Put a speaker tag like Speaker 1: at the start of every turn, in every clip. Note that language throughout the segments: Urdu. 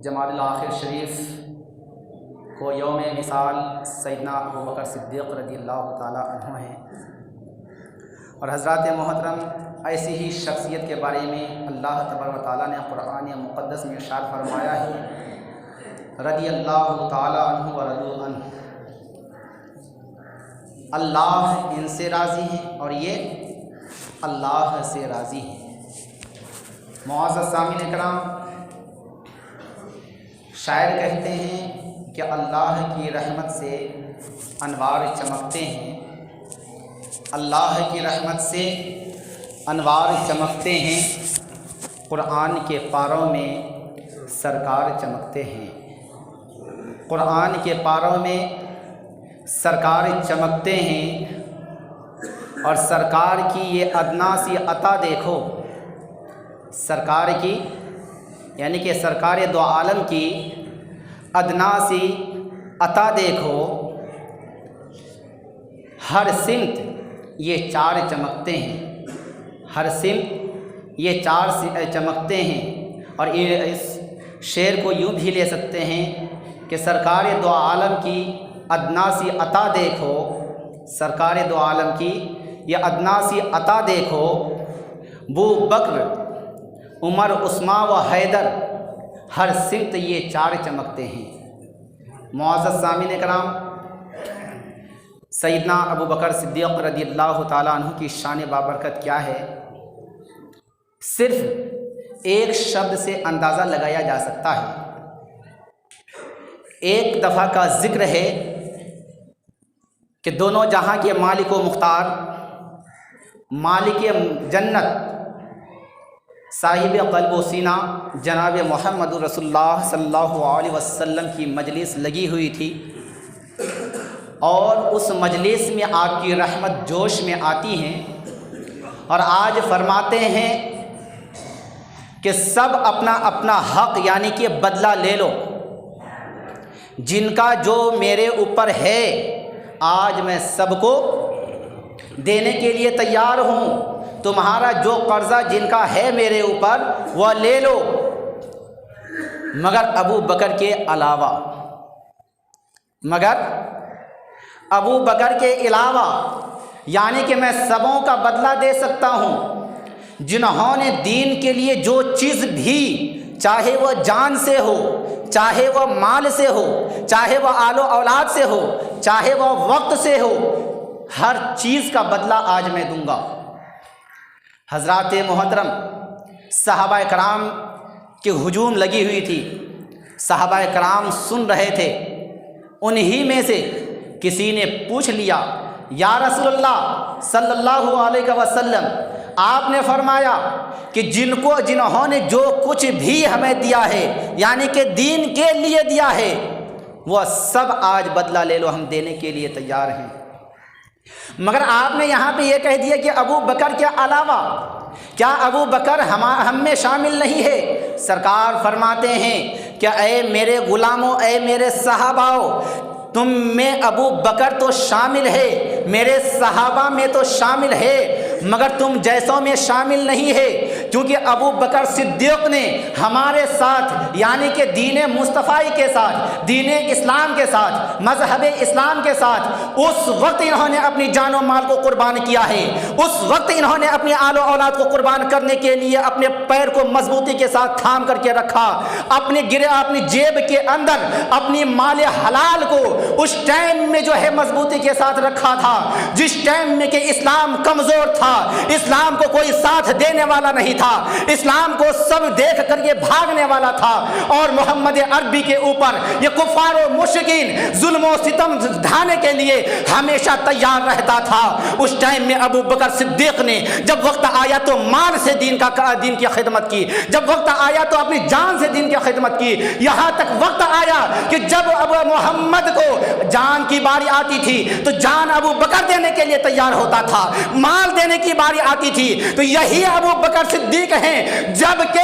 Speaker 1: جماد الآخر شریف کو یوم وصال سیدنا ابوبکر صدیق رضی اللہ تعالیٰ عنہ ہیں، اور حضرات محترم ایسی ہی شخصیت کے بارے میں اللہ تبارک و تعالیٰ نے قرآن مقدس میں ارشاد فرمایا ہے، رضی اللہ تعالیٰ عنہ و رضوا عنہ، اللہ ان سے راضی ہیں اور یہ اللہ سے راضی ہیں۔ معزز سامعین کرام، شاعر کہتے ہیں کہ اللہ کی رحمت سے انوار چمکتے ہیں، اللہ کی رحمت سے انوار چمکتے ہیں، قرآن کے پاروں میں سرکار چمکتے ہیں، قرآن کے پاروں میں سرکار چمکتے ہیں، اور سرکار کی یہ ادنا سی عطا دیکھو، سرکار کی یعنی کہ سرکار دو عالم کی ادنا سی عطا دیکھو، ہر سمت یہ چار چمکتے ہیں، ہر سمت یہ چار چمکتے ہیں۔ اور اس شعر کو یوں بھی لے سکتے ہیں کہ سرکار دو عالم کی ادنا سی عطا دیکھو، سرکار دو عالم کی یہ ادنا سی عطا دیکھو، بو بکر عمر عثمان و حیدر ہر سمت یہ چار چمکتے ہیں۔ معزز سامعین کرام، سیدنا ابوبکر صدیق رضی اللہ تعالیٰ عنہ کی شان بابرکت کیا ہے، صرف ایک شبد سے اندازہ لگایا جا سکتا ہے۔ ایک دفعہ کا ذکر ہے کہ دونوں جہاں کے مالک و مختار، مالک جنت، صاحب قلب و سینہ جناب محمد رسول اللہ صلی اللہ علیہ وسلم کی مجلس لگی ہوئی تھی، اور اس مجلس میں آپ کی رحمت جوش میں آتی ہیں، اور آج فرماتے ہیں کہ سب اپنا اپنا حق یعنی کہ بدلہ لے لو، جن کا جو میرے اوپر ہے آج میں سب کو دینے کے لیے تیار ہوں، تمہارا جو قرضہ جن کا ہے میرے اوپر وہ لے لو، مگر ابو بکر کے علاوہ، مگر ابو بکر کے علاوہ، یعنی کہ میں سبوں کا بدلہ دے سکتا ہوں جنہوں نے دین کے لیے جو چیز بھی، چاہے وہ جان سے ہو، چاہے وہ مال سے ہو، چاہے وہ آل و اولاد سے ہو، چاہے وہ وقت سے ہو، ہر چیز کا بدلہ آج میں دوں گا۔ حضرات محترم، صحابہ کرام کی ہجوم لگی ہوئی تھی، صحابہ کرام سن رہے تھے، انہی میں سے کسی نے پوچھ لیا، یا رسول اللہ صلی اللہ علیہ وسلم، آپ نے فرمایا کہ جنہوں نے جو کچھ بھی ہمیں دیا ہے یعنی کہ دین کے لیے دیا ہے وہ سب آج بدلہ لے لو، ہم دینے کے لیے تیار ہیں، مگر آپ نے یہاں پہ یہ کہہ دیا کہ ابو بکر کے علاوہ، کیا ابو بکر ہم میں شامل نہیں ہے؟ سرکار فرماتے ہیں کہ اے میرے غلاموں، اے میرے صحاباؤ، تم میں ابو بکر تو شامل ہے، میرے صحابہ میں تو شامل ہے، مگر تم جیسوں میں شامل نہیں ہے، کیونکہ ابو بکر صدیق نے ہمارے ساتھ یعنی کہ دین مصطفیٰ کے ساتھ، دین اسلام کے ساتھ، مذہب اسلام کے ساتھ اس وقت انہوں نے اپنی جان و مال کو قربان کیا ہے، اس وقت انہوں نے اپنی آل و اولاد کو قربان کرنے کے لیے اپنے پیر کو مضبوطی کے ساتھ تھام کر کے رکھا، اپنی جیب کے اندر اپنی مال حلال کو اس ٹائم میں جو ہے مضبوطی کے ساتھ رکھا تھا، جس ٹائم میں کہ اسلام کمزور تھا، اسلام کو کوئی ساتھ دینے والا نہیں تھا، اسلام کو سب دیکھ کر یہ بھاگنے والا تھا، اور محمد عربی کے اوپر یہ کفار و مشرکین ظلم و ستم ڈھانے کے لیے ہمیشہ تیار رہتا تھا۔ اس ٹائم میں ابو بکر صدیق نے جب وقت آیا تو مال سے دین کی خدمت کی، جب وقت آیا تو اپنی جان سے دین کی خدمت کی، یہاں تک وقت آیا کہ جب ابو محمد کو جان کی باری آتی تھی تو جان ابو بکر دینے کے لیے تیار ہوتا تھا، مال دینے کی باری آتی تھی تو یہی ابو بکر صدیق ہیں، جب کہ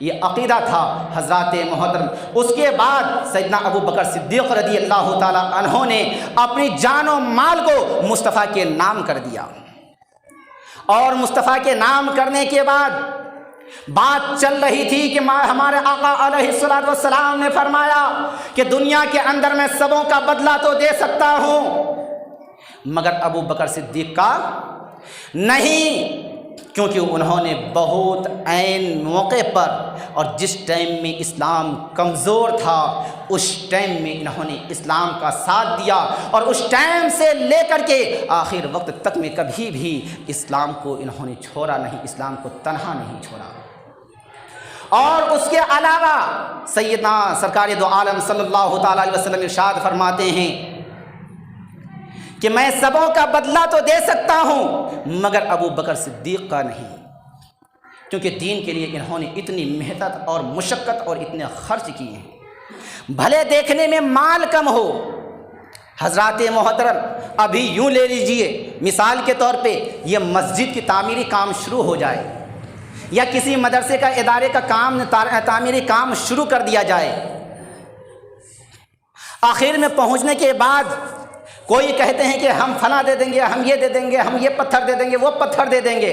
Speaker 1: یہ عقیدہ تھا حضرات محترم۔ اس کے بعد سیدنا ابو بکر صدیق رضی اللہ تعالیٰ عنہ نے اپنی جان و مال کو مصطفیٰ کے نام کر دیا، اور مصطفیٰ کے نام کرنے کے بعد بات چل رہی تھی کہ ہمارے آقا علیہ الصلوۃ والسلام نے فرمایا کہ دنیا کے اندر میں سبوں کا بدلہ تو دے سکتا ہوں، مگر ابو بکر صدیق کا نہیں، کیونکہ انہوں نے بہت عین موقع پر اور جس ٹائم میں اسلام کمزور تھا اس ٹائم میں انہوں نے اسلام کا ساتھ دیا، اور اس ٹائم سے لے کر کے آخر وقت تک میں کبھی بھی اسلام کو انہوں نے چھوڑا نہیں، اسلام کو تنہا نہیں چھوڑا۔ اور اس کے علاوہ سیدنا سرکار دو عالم صلی اللہ تعالیٰ علیہ وسلم ارشاد فرماتے ہیں کہ میں سبوں کا بدلہ تو دے سکتا ہوں مگر ابو بکر صدیق کا نہیں، کیونکہ دین کے لیے انہوں نے اتنی محنت اور مشقت اور اتنے خرچ کیے ہیں، بھلے دیکھنے میں مال کم ہو۔ حضرات محترم ابھی یوں لے لیجئے مثال کے طور پہ، یہ مسجد کی تعمیری کام شروع ہو جائے یا کسی مدرسے کا ادارے کا کام تعمیری کام شروع کر دیا جائے، آخر میں پہنچنے کے بعد کوئی کہتے ہیں کہ ہم فلاں دے دیں گے، ہم یہ دے دیں گے، ہم یہ پتھر دے دیں گے، وہ پتھر دے دیں گے،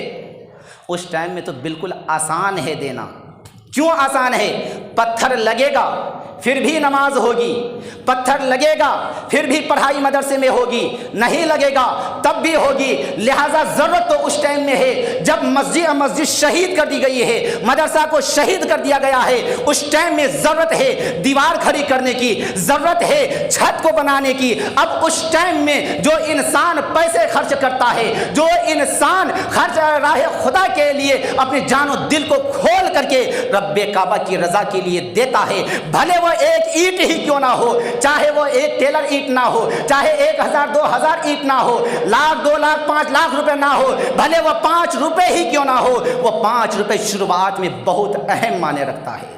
Speaker 1: اس ٹائم میں تو بالکل آسان ہے دینا۔ کیوں آسان ہے؟ پتھر لگے گا پھر بھی نماز ہوگی، پتھر لگے گا پھر بھی پڑھائی مدرسے میں ہوگی، نہیں لگے گا تب بھی ہوگی۔ لہذا ضرورت تو اس ٹائم میں ہے جب مسجد شہید کر دی گئی ہے، مدرسہ کو شہید کر دیا گیا ہے، اس ٹائم میں ضرورت ہے دیوار کھڑی کرنے کی، ضرورت ہے چھت کو بنانے کی۔ اب اس ٹائم میں جو انسان پیسے خرچ کرتا ہے، جو انسان خرچ راہ خدا کے لیے اپنی جان و دل کو کھول کر کے رب کعبہ کی رضا کے لیے دیتا ہے، بھلے وہ ایک اینٹ ہی کیوں نہ ہو، چاہے وہ ایک ٹیلر اینٹ نہ ہو، چاہے 1000 2000 اینٹ نہ ہو، 1,00,000 2,00,000 5,00,000 روپے نہ ہو، بھلے وہ 5 روپے ہی کیوں نہ ہو، وہ 5 روپے شروعات میں بہت اہم معنی رکھتا ہے،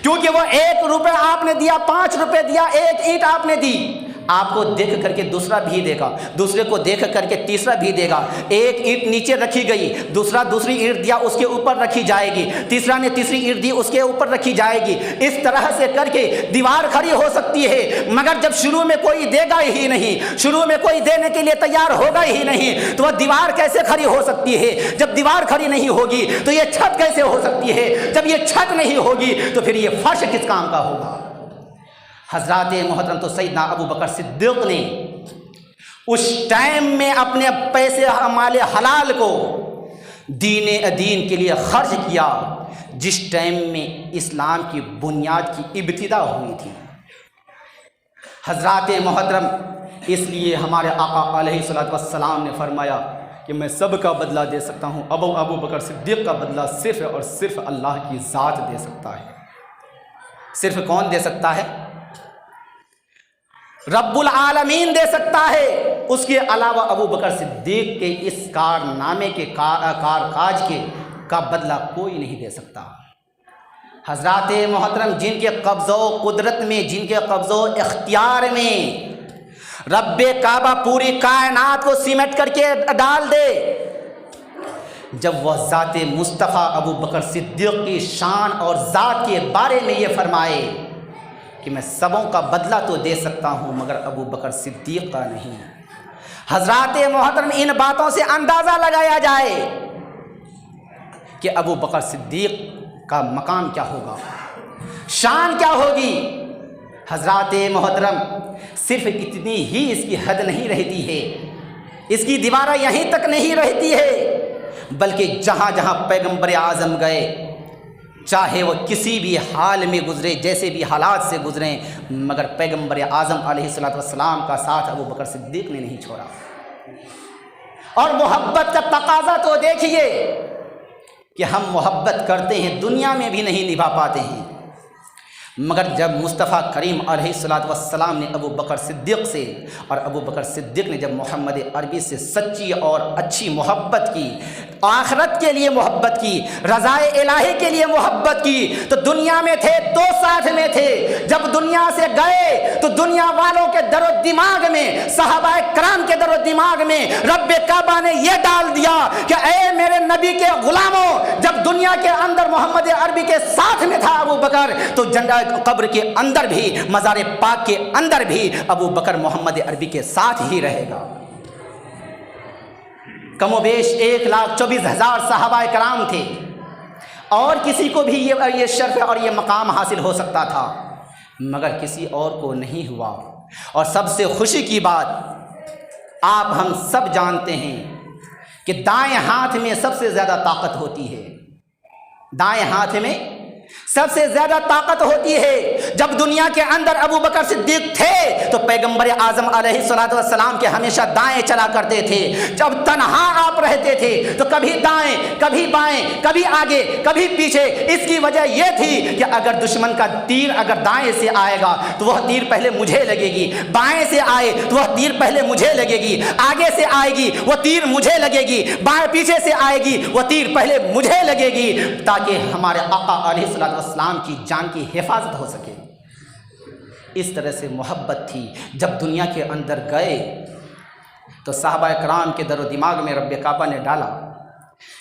Speaker 1: کیونکہ وہ 1 روپے آپ نے دیا، 5 روپے دیا، ایک اینٹ آپ نے دی، آپ کو دیکھ کر کے دوسرا بھی دے گا، دوسرے کو دیکھ کر کے تیسرا بھی دے گا۔ ایک اینٹ نیچے رکھی گئی، دوسرا دوسری اینٹ دیا اس کے اوپر رکھی جائے گی، تیسرا نے تیسری اینٹ دی اس کے اوپر رکھی جائے گی، اس طرح سے کر کے دیوار کھڑی ہو سکتی ہے۔ مگر جب شروع میں کوئی دے گا ہی نہیں، شروع میں کوئی دینے کے لیے تیار ہوگا ہی نہیں، تو وہ دیوار کیسے کھڑی ہو سکتی ہے؟ جب دیوار کھڑی نہیں ہوگی تو یہ چھت کیسے ہو سکتی ہے؟ جب یہ چھت نہیں ہوگی تو پھر یہ فرش کس کام کا ہوگا؟ حضرات محترم تو سیدنا ابو بکر صدیق نے اس ٹائم میں اپنے پیسے مال حلال کو دین کے لیے خرچ کیا جس ٹائم میں اسلام کی بنیاد کی ابتدا ہوئی تھی۔ حضرات محترم اس لیے ہمارے آقا علیہ الصلوۃ والسلام نے فرمایا کہ میں سب کا بدلہ دے سکتا ہوں، ابو بکر صدیق کا بدلہ صرف اور صرف اللہ کی ذات دے سکتا ہے۔ صرف کون دے سکتا ہے؟ رب العالمین دے سکتا ہے، اس کے علاوہ ابو بکر صدیق کے اس کارنامے کے کاج کا بدلہ کوئی نہیں دے سکتا۔ حضرات محترم جن کے قبضہ و قدرت میں، جن کے قبضہ و اختیار میں رب کعبہ پوری کائنات کو سمیٹ کر کے ڈال دے، جب وہ ذات مصطفیٰ ابو بکر صدیق کی شان اور ذات کے بارے میں یہ فرمائے کہ میں سبوں کا بدلہ تو دے سکتا ہوں مگر ابو بکر صدیق کا نہیں۔ حضرات محترم ان باتوں سے اندازہ لگایا جائے کہ ابو بکر صدیق کا مقام کیا ہوگا، شان کیا ہوگی۔ حضرات محترم صرف اتنی ہی اس کی حد نہیں رہتی ہے، اس کی دیواریں یہیں تک نہیں رہتی ہے، بلکہ جہاں جہاں پیغمبر اعظم گئے، چاہے وہ کسی بھی حال میں گزرے، جیسے بھی حالات سے گزریں، مگر پیغمبر اعظم علیہ الصلوۃ والسلام کا ساتھ ابو بکر صدیق نے نہیں چھوڑا۔ اور محبت کا تقاضا تو دیکھیے کہ ہم محبت کرتے ہیں، دنیا میں بھی نہیں نبھا پاتے ہیں، مگر جب مصطفیٰ کریم علیہ الصلوۃ والسلام نے ابو بکر صدیق سے، اور ابو بکر صدیق نے جب محمد عربی سے سچی اور اچھی محبت کی، آخرت کے لیے محبت کی, رضائے الہی کے لیے محبت کی, تو دنیا میں تھے تو ساتھ میں تھے, جب دنیا سے گئے تو دنیا والوں کے در و دماغ میں, صحابہ کرام کے در و دماغ میں رب کعبہ نے یہ ڈال دیا کہ اے میرے نبی کے غلاموں, جب دنیا کے اندر محمد عربی کے ساتھ میں تھا ابو بکر, تو قبر کے اندر بھی, مزار پاک کے اندر بھی ابو بکر محمد عربی کے ساتھ ہی رہے گا. کم و بیش 1,24,000 صحابہ کرام تھے, اور کسی کو بھی یہ شرف اور یہ مقام حاصل ہو سکتا تھا, مگر کسی اور کو نہیں ہوا. اور سب سے خوشی کی بات, آپ ہم سب جانتے ہیں کہ دائیں ہاتھ میں سب سے زیادہ طاقت ہوتی ہے, دائیں ہاتھ میں سب سے زیادہ طاقت ہوتی ہے. جب دنیا کے اندر ابو بکر صدیق تھے تو پیغمبر اعظم علیہ الصلوۃ والسلام کے ہمیشہ دائیں چلا کرتے تھے. جب تنہا آپ رہتے تھے تو کبھی دائیں, کبھی بائیں, کبھی آگے, کبھی پیچھے. اس کی وجہ یہ تھی کہ اگر دشمن کا تیر اگر دائیں سے آئے گا تو وہ تیر پہلے مجھے لگے گی, بائیں سے آئے تو وہ تیر پہلے مجھے لگے گی, آگے سے آئے گی وہ تیر مجھے لگے گی, بائیں پیچھے سے آئے گی وہ تیر پہلے مجھے لگے گی, تاکہ ہمارے آقا علیہ الصلوۃ والسلام کی جان کی حفاظت ہو سکے. اس طرح سے محبت تھی. جب دنیا کے اندر گئے تو صحابہ کرام کے در و دماغ میں رب کعبہ نے ڈالا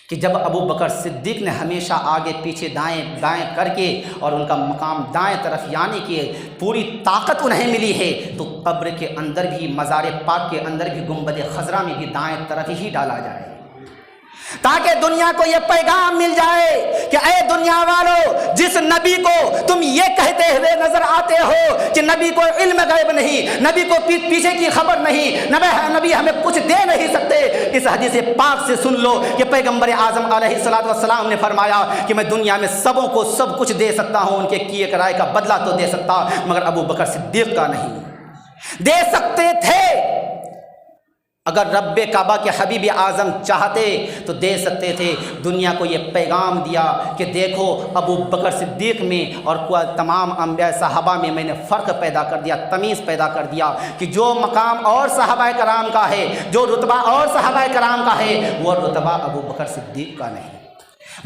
Speaker 1: کہ جب ابو بکر صدیق نے ہمیشہ آگے پیچھے دائیں بائیں کر کے, اور ان کا مقام دائیں طرف یعنی کہ پوری طاقت انہیں ملی ہے, تو قبر کے اندر بھی, مزار پاک کے اندر بھی, گنبد خضرا میں بھی دائیں طرف ہی ڈالا جائے, تاکہ دنیا کو یہ پیغام مل جائے کہ اے دنیا والو, جس نبی کو تم یہ کہتے ہوئے نظر آتے ہو کہ نبی کو علم غیب نہیں, نبی کو پیچھے کی خبر نہیں, نبی ہمیں کچھ دے نہیں سکتے, اس حدیث پاک سے سن لو کہ پیغمبر اعظم علیہ الصلوۃ والسلام نے فرمایا کہ میں دنیا میں سبوں کو سب کچھ دے سکتا ہوں, ان کے کیے کرائے کا بدلہ تو دے سکتا, مگر ابو بکر صدیق کا نہیں. دے سکتے تھے, اگر رب کعبہ کے حبیب اعظم چاہتے تو دے سکتے تھے. دنیا کو یہ پیغام دیا کہ دیکھو ابو بکر صدیق میں اور تمام انبیاء صحابہ میں نے فرق پیدا کر دیا, تمیز پیدا کر دیا کہ جو مقام اور صحابہ کرام کا ہے, جو رتبہ اور صحابہ کرام کا ہے, وہ رتبہ ابو بکر صدیق کا نہیں.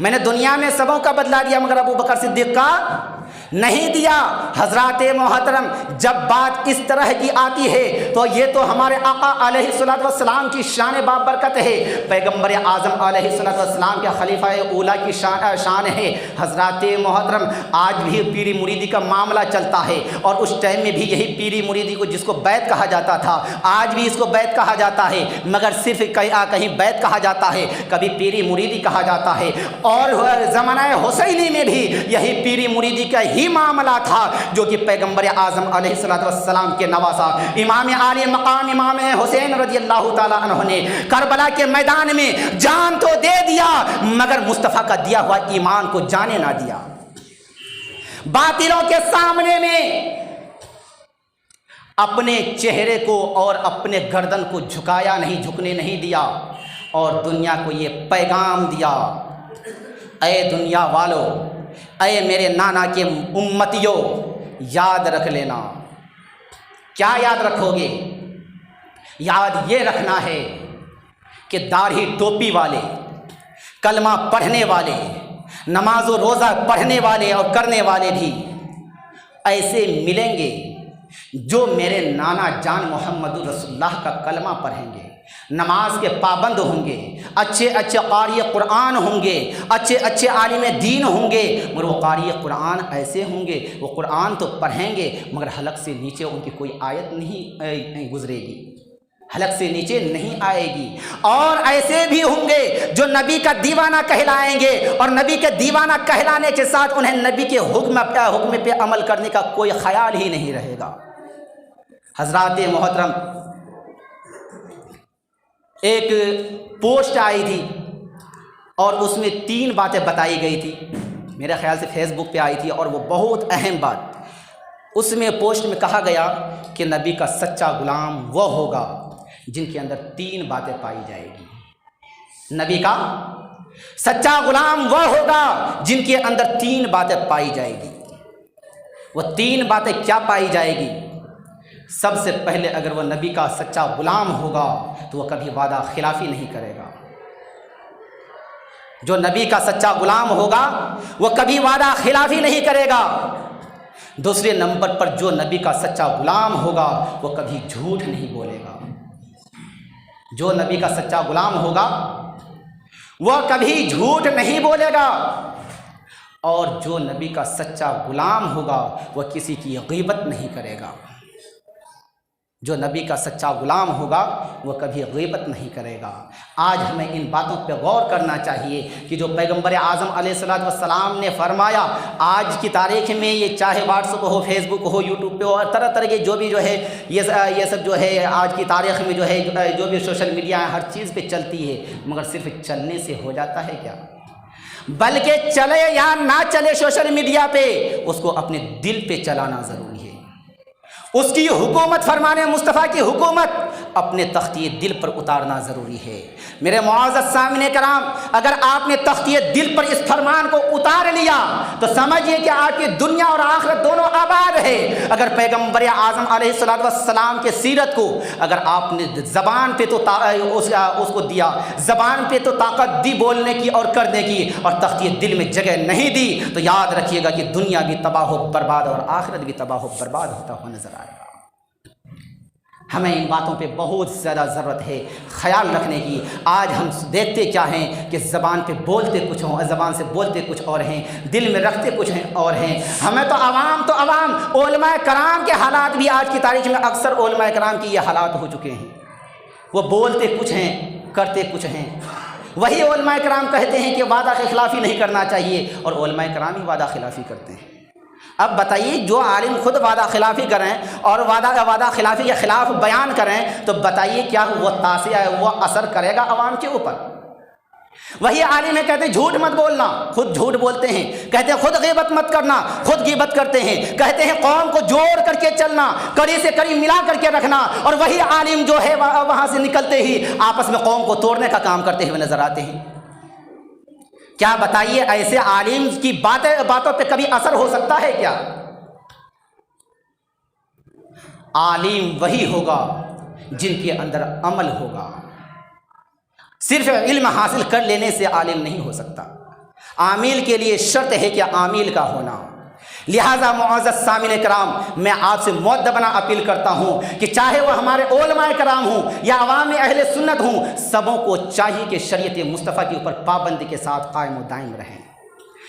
Speaker 1: میں نے دنیا میں سبوں کا بدلہ دیا مگر ابو بکر صدیق کا نہیں دیا. حضرات محترم, جب بات اس طرح کی آتی ہے تو یہ تو ہمارے آقا علیہ الصلوۃ والسلام کی شان بابرکت ہے, پیغمبر اعظم علیہ الصلوۃ والسلام کے خلیفہ اولیٰ کی شان ہے. حضرات محترم, آج بھی پیری مریدی کا معاملہ چلتا ہے, اور اس ٹائم میں بھی یہی پیری مریدی کو, جس کو بیت کہا جاتا تھا, آج بھی اس کو بیت کہا جاتا ہے, مگر صرف کہیں بیت کہا جاتا ہے, کبھی پیری مریدی کہا جاتا ہے. اور زمانہ حسینی میں بھی یہی پیری مریدی کا ہی معاملہ تھا, جو کہ پیغمبر اعظم علیہ الصلوۃ والسلام کے نواسا امام عالی مقام امام حسین رضی اللہ تعالی عنہ نے کربلا کے میدان میں جان تو دے دیا, مگر مصطفیٰ کا دیا ہوا ایمان کو جانے نہ دیا. باطلوں کے سامنے میں اپنے چہرے کو اور اپنے گردن کو جھکنے نہیں دیا, اور دنیا کو یہ پیغام دیا, اے دنیا والو, اے میرے نانا کے امتیوں, یاد رکھ لینا. کیا یاد رکھو گے؟ یاد یہ رکھنا ہے کہ داڑھی ٹوپی والے, کلمہ پڑھنے والے, نماز و روزہ پڑھنے والے اور کرنے والے بھی ایسے ملیں گے جو میرے نانا جان محمد رسول اللہ کا کلمہ پڑھیں گے, نماز کے پابند ہوں گے, اچھے اچھے قاری قرآن ہوں گے, اچھے اچھے عالم دین ہوں گے, مگر وہ قاری قرآن ایسے ہوں گے, وہ قرآن تو پڑھیں گے مگر حلق سے نیچے ان کی کوئی آیت نہیں گزرے گی, حلق سے نیچے نہیں آئے گی. اور ایسے بھی ہوں گے جو نبی کا دیوانہ کہلائیں گے, اور نبی کے دیوانہ کہلانے کے ساتھ انہیں نبی کے حکم پہ عمل کرنے کا کوئی خیال ہی نہیں رہے گا. حضرات محترم, ایک پوسٹ آئی تھی اور اس میں 3 باتیں بتائی گئی تھی, میرے خیال سے فیس بک پہ آئی تھی, اور وہ بہت اہم بات. اس میں پوسٹ میں کہا گیا کہ نبی کا سچا غلام وہ ہوگا جن کے اندر 3 باتیں پائی جائے گی. نبی کا سچا غلام وہ ہوگا جن کے اندر 3 باتیں پائی جائے گی. وہ 3 باتیں کیا پائی جائے گی؟ سب سے پہلے, اگر وہ نبی کا سچا غلام ہوگا تو وہ کبھی وعدہ خلافی نہیں کرے گا. جو نبی کا سچا غلام ہوگا وہ کبھی وعدہ خلافی نہیں کرے گا۔ دوسرے نمبر پر جو نبی کا سچا غلام ہوگا وہ کبھی جھوٹ نہیں بولے گا۔ جو نبی کا سچا غلام ہوگا وہ کبھی جھوٹ نہیں بولے گا، اور جو نبی کا سچا غلام ہوگا وہ کسی کی غیبت نہیں کرے گا۔ جو نبی کا سچا غلام ہوگا وہ کبھی غیبت نہیں کرے گا۔ آج ہمیں ان باتوں پہ غور کرنا چاہیے کہ جو پیغمبر اعظم علیہ السلام نے فرمایا، آج کی تاریخ میں یہ چاہے واٹس ایپ ہو، فیس بک ہو، یوٹیوب پہ ہو، اور طرح طرح کے جو بھی جو ہے یہ سب جو ہے آج کی تاریخ میں جو ہے جو بھی سوشل میڈیا ہے ہر چیز پہ چلتی ہے، مگر صرف چلنے سے ہو جاتا ہے کیا؟ بلکہ چلے یا نہ چلے سوشل میڈیا پہ، اس کو اپنے دل پہ چلانا ضروری ہے۔ اس کی حکومت، فرمان مصطفیٰ کی حکومت اپنے تختی دل پر اتارنا ضروری ہے۔ میرے معزز سامعین کرام، اگر آپ نے تختی دل پر اس فرمان کو اتار لیا تو سمجھیے کہ آپ کی دنیا اور آخرت دونوں آباد ہے۔ اگر پیغمبر اعظم علیہ السلام کے سیرت کو اگر آپ نے زبان پہ تو اس کو دیا، زبان پہ تو طاقت دی بولنے کی اور کرنے کی، اور تختی دل میں جگہ نہیں دی، تو یاد رکھیے گا کہ دنیا بھی تباہ و برباد اور آخرت بھی تباہ و برباد ہوتا ہوا نظر آئے گا۔ ہمیں ان باتوں پہ بہت زیادہ ضرورت ہے خیال رکھنے کی۔ آج ہم دیکھتے کیا ہیں کہ زبان پہ بولتے کچھ ہوں، زبان سے بولتے کچھ اور ہیں، دل میں رکھتے کچھ ہیں اور ہیں۔ ہمیں تو عوام علماء کرام کے حالات بھی آج کی تاریخ میں اکثر علماء کرام کی یہ حالات ہو چکے ہیں۔ وہ بولتے کچھ ہیں، کرتے کچھ ہیں۔ وہی علماء کرام کہتے ہیں کہ وعدہ خلافی نہیں کرنا چاہیے، اور علماء کرام ہی وعدہ خلافی کرتے ہیں۔ اب بتائیے، جو عالم خود وعدہ خلافی کریں اور وعدہ خلافی کے خلاف بیان کریں، تو بتائیے کیا وہ تاثیر ہے، وہ اثر کرے گا عوام کے اوپر؟ وہی عالم ہے کہتے ہیں جھوٹ مت بولنا، خود جھوٹ بولتے ہیں، کہتے ہیں خود غیبت مت کرنا، خود غیبت کرتے ہیں، کہتے ہیں قوم کو جوڑ کر کے چلنا، کڑی سے کڑی ملا کر کے رکھنا، اور وہی عالم جو ہے وہاں سے نکلتے ہی آپس میں قوم کو توڑنے کا کام کرتے ہوئے نظر آتے ہیں۔ کیا بتائیے ایسے عالم کی باتوں پہ کبھی اثر ہو سکتا ہے کیا؟ عالم وہی ہوگا جن کے اندر عمل ہوگا۔ صرف علم حاصل کر لینے سے عالم نہیں ہو سکتا، عامل کے لیے شرط ہے کہ عامل کا ہونا۔ لہذا معزز سامعین کرام، میں آپ سے مؤدبانہ اپیل کرتا ہوں کہ چاہے وہ ہمارے علماء کرام ہوں یا عوام اہل سنت ہوں، سبوں کو چاہیے کہ شریعت مصطفیٰ کے اوپر پابندی کے ساتھ قائم و دائم رہیں،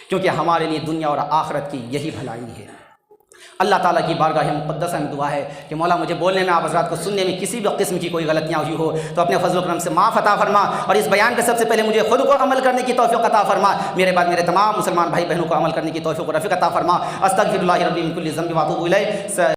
Speaker 1: کیونکہ ہمارے لیے دنیا اور آخرت کی یہی بھلائی ہے۔ اللہ تعالیٰ کی بارگاہ مقدسہ میں دعا ہے کہ مولا مجھے بولنے میں، آپ حضرات کو سننے میں کسی بھی قسم کی کوئی غلطیاں ہوئی ہو تو اپنے فضل و کرم سے معاف عطا فرما، اور اس بیان کے سب سے پہلے مجھے خود کو عمل کرنے کی توفیق عطا فرما، میرے بعد میرے تمام مسلمان بھائی بہنوں کو عمل کرنے کی توفیق و رفیق عطا فرما۔ استغفر اللہ ربی من کل ذنب و اتوب الیہ۔